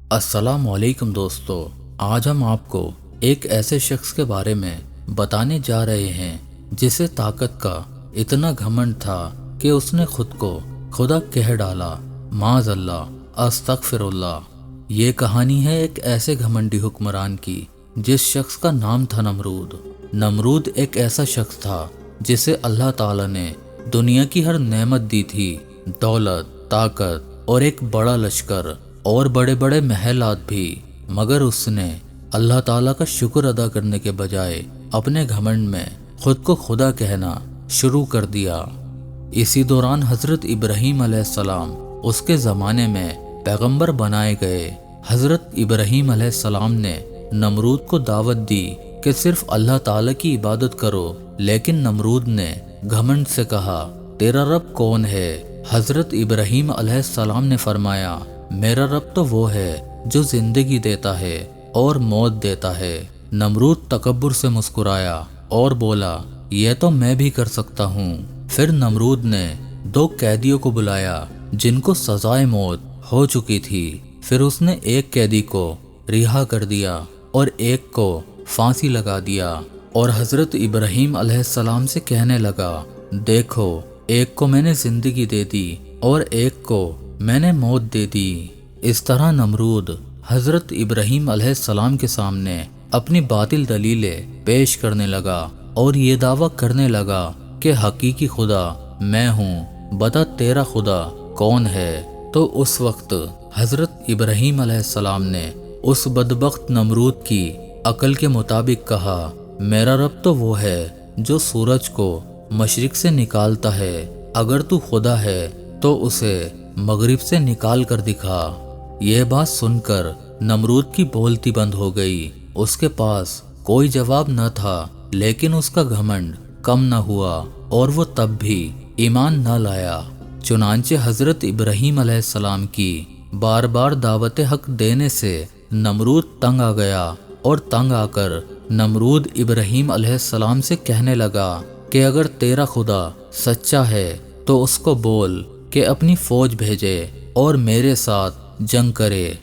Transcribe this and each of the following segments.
अस्सलाम वालेकुम दोस्तों। आज हम आपको एक ऐसे शख्स के बारे में बताने जा रहे हैं जिसे ताकत का इतना घमंड था कि उसने खुद को खुदा कह डाला। माज़अल्लाह, अस्तगफिरुल्लाह। ये कहानी है एक ऐसे घमंडी हुक्मरान की जिस शख्स का नाम था नमरूद। नमरूद एक ऐसा शख्स था जिसे अल्लाह ताला ने दुनिया की हर नेमत दी थी, दौलत, ताकत और एक बड़ा लश्कर और बड़े बड़े महलात भी, मगर उसने अल्लाह ताला का शुक्र अदा करने के बजाय अपने घमंड में खुद को खुदा कहना शुरू कर दिया। इसी दौरान हजरत इब्राहीम अलैहिस्सलाम उसके ज़माने में पैगंबर बनाए गए। हजरत इब्राहीम अलैहिस्सलाम ने नमरूद को दावत दी कि सिर्फ अल्लाह ताला की इबादत करो, लेकिन नमरूद ने घमंड से कहा, तेरा रब कौन है? हजरत इब्राहीम अलैहिस्सलाम ने फरमाया, मेरा रब तो वो है जो जिंदगी देता है और मौत देता है। नमरूद तकब्बुर से मुस्कुराया और बोला, यह तो मैं भी कर सकता हूँ। फिर नमरूद ने दो कैदियों को बुलाया जिनको सजाए मौत हो चुकी थी। फिर उसने एक कैदी को रिहा कर दिया और एक को फांसी लगा दिया और हजरत इब्राहीम अलैहिस्सलाम से कहने लगा, देखो, एक को मैंने जिंदगी दे दी और एक को मैंने मौत दे दी। इस तरह नमरूद हजरत इब्राहीम अलैहिस्सलाम के सामने अपनी बातिल दलीलें पेश करने लगा और ये दावा करने लगा कि हकीकी खुदा मैं हूँ, बता तेरा खुदा कौन है? तो उस वक्त हजरत इब्राहीम अलैहिस्सलाम ने उस बदबख्त नमरूद की अकल के मुताबिक कहा, मेरा रब तो वो है जो सूरज को मशरिक से निकालता है। अगर तू खुदा है तो उसे मगरिब से निकाल कर दिखा। यह बात सुनकर नमरूद की बोलती बंद हो गई। उसके पास कोई जवाब न था, लेकिन उसका घमंड कम न हुआ और वो तब भी ईमान न लाया। चुनांचे हजरत इब्राहीम अलैहिस्सलाम की बार बार दावत हक देने से नमरूद तंग आ गया और तंग आकर नमरूद इब्राहीम अलैहिस्सलाम से कहने लगा कि अगर तेरा खुदा सच्चा है तो उसको बोल कि अपनी फौज भेजे और मेरे साथ जंग करे।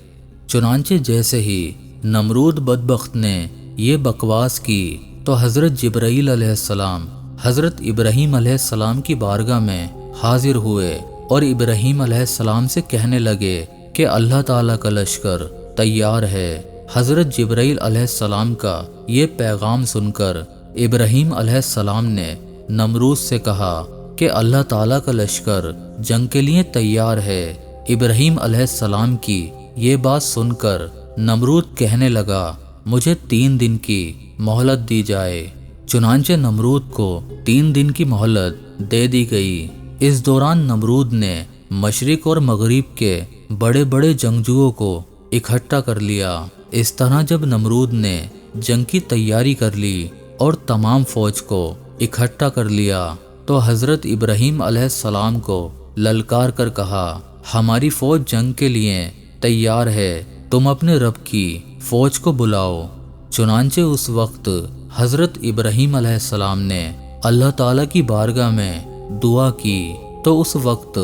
चुनांचे जैसे ही नमरूद बदबख्त ने ये बकवास की तो हजरत जिब्राईल अलैहिस्सलाम हजरत इब्राहीम अलैहिस्सलाम की बारगाह में हाजिर हुए और इब्राहीम अलैहिस्सलाम से कहने लगे कि अल्लाह ताला का लश्कर तैयार है। हजरत जिब्राईल अलैहिस्सलाम का ये पैगाम सुनकर इब्राहीम अलैहिस्सलाम ने नमरूद से कहा कि अल्लाह ताला का लश्कर जंग के लिए तैयार है। इब्राहीम अलैहिस्सलाम की ये बात सुनकर नमरूद कहने लगा, मुझे 3 दिन की मोहलत दी जाए। चुनांचे नमरूद को 3 दिन की मोहलत दे दी गई। इस दौरान नमरूद ने मशरिक और मगरिब के बड़े बड़े जंगजुओं को इकट्ठा कर लिया। इस तरह जब नमरूद ने जंग की तैयारी कर ली और तमाम फौज को इकट्ठा कर लिया तो हजरत इब्राहीम अलैहिस्सलाम को ललकार कर कहा, हमारी फौज जंग के लिए तैयार है, तुम अपने रब की फौज को बुलाओ। चुनांचे उस वक्त हजरत इब्राहीम अलैहिस्सलाम ने अल्लाह ताला की बारगाह में दुआ की तो उस वक्त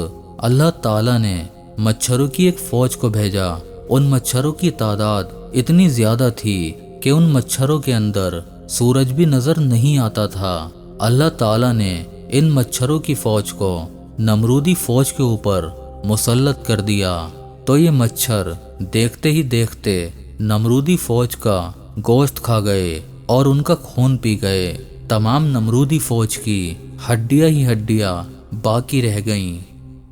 अल्लाह ताला ने मच्छरों की एक फौज को भेजा। उन मच्छरों की तादाद इतनी ज्यादा थी कि उन मच्छरों के अंदर सूरज भी नजर नहीं आता था। अल्लाह ताला ने इन मच्छरों की फौज को नमरूदी फौज के ऊपर मुसल्लत कर दिया तो ये मच्छर देखते ही देखते नमरूदी फौज का गोश्त खा गए और उनका खून पी गए। तमाम नमरूदी फौज की हड्डियां ही हड्डियां बाकी रह गईं।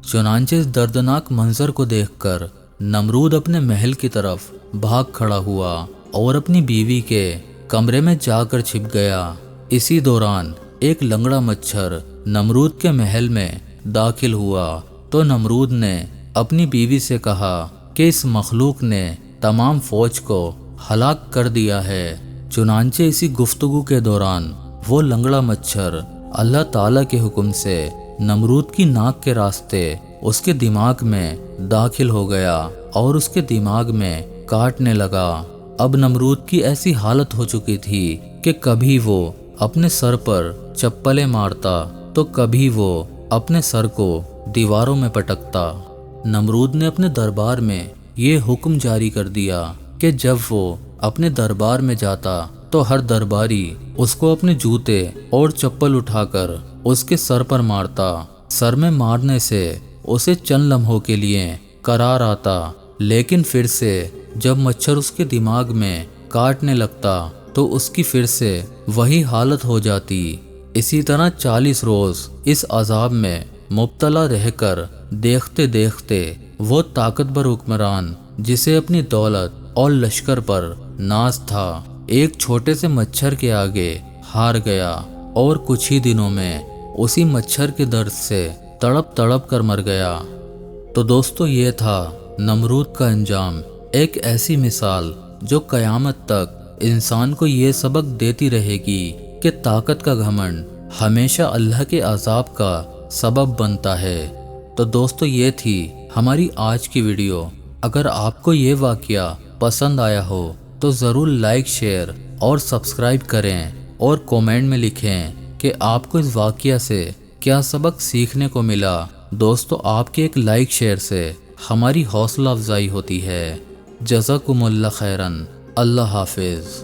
चुनांचे इस दर्दनाक मंजर को देखकर नमरूद अपने महल की तरफ भाग खड़ा हुआ और अपनी बीवी के कमरे में जाकर छिप गया। इसी दौरान एक लंगड़ा मच्छर नमरूद के महल में दाखिल हुआ तो नमरूद ने अपनी बीवी से कहा कि इस मखलूक ने तमाम फौज को हलाक कर दिया है। चुनांचे इसी गुफ्तगू के दौरान वो लंगड़ा मच्छर अल्लाह ताला के हुक्म से नमरूद की नाक के रास्ते उसके दिमाग में दाखिल हो गया और उसके दिमाग में काटने लगा। अब नमरूद की ऐसी हालत हो चुकी थी कि कभी वो अपने सर पर चप्पलें मारता तो कभी वो अपने सर को दीवारों में पटकता। नमरूद ने अपने दरबार में یہ حکم جاری کر دیا کہ جب وہ اپنے دربار میں جاتا تو ہر درباری اس کو اپنے جوتے اور چپل اٹھا کر اس کے سر پر مارتا۔ سر میں مارنے سے اسے چند لمحوں کے لیے قرار آتا، لیکن پھر سے جب مچھر اس کے دماغ میں کاٹنے لگتا تو اس کی پھر سے وہی حالت ہو جاتی۔ اسی طرح 40 روز اس عذاب میں مبتلا رہ کر دیکھتے دیکھتے وہ طاقتور حکمران جسے اپنی دولت اور لشکر پر ناز تھا، ایک چھوٹے سے مچھر کے آگے ہار گیا اور کچھ ہی دنوں میں اسی مچھر کے درد سے تڑپ تڑپ کر مر گیا۔ تو دوستو یہ تھا نمرود کا انجام، ایک ایسی مثال جو قیامت تک انسان کو یہ سبق دیتی رہے گی کہ طاقت کا گھمنڈ ہمیشہ اللہ کے عذاب کا سبب بنتا ہے۔ تو دوستو یہ تھی ہماری آج کی ویڈیو۔ اگر آپ کو یہ واقعہ پسند آیا ہو تو ضرور لائک، شیئر اور سبسکرائب کریں اور کومنٹ میں لکھیں کہ آپ کو اس واقعہ سے کیا سبق سیکھنے کو ملا۔ دوستو آپ کے ایک لائک شیئر سے ہماری حوصلہ افزائی ہوتی ہے۔ جزاکم اللہ خیرن۔ اللہ حافظ۔